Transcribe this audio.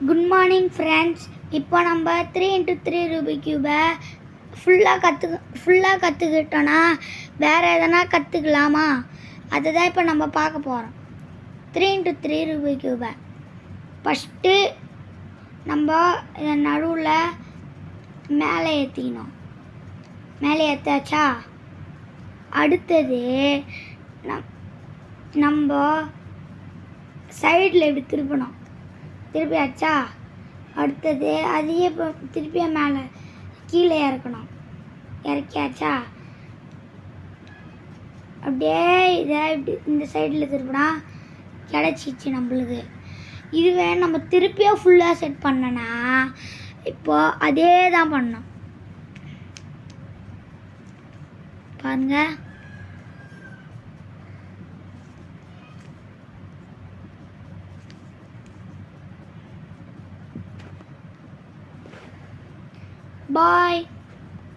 Good morning friends. இப்போ நம்ம 3x3 Rubik கியூபை ஃபுல்லாக கற்றுக்கிட்டோன்னா வேறு எதனா கற்றுக்கலாமா? அதை தான் இப்போ நம்ம பார்க்க போகிறோம். 3x3 ரூபிக் கியூபை ஃபஸ்ட்டு நம்ம இதை நடுவில் மேலே ஏற்றிக்கணும். மேலே ஏற்றாச்சா? அடுத்தது நம்ம சைடில் இப்படி திருப்பணும். திருப்பியாச்சா? அடுத்தது அதையே இப்போ திருப்பிய மேலே கீழே இறக்கணும். இறக்கியாச்சா? அப்படியே இதை இப்படி இந்த சைடில் திருப்பினா கிடச்சிச்சு நம்மளுக்கு. இதுவே நம்ம திருப்பியாக ஃபுல்லாக செட் பண்ணனா இப்போது அதே தான் பண்ணோம். பாருங்க, பாய்.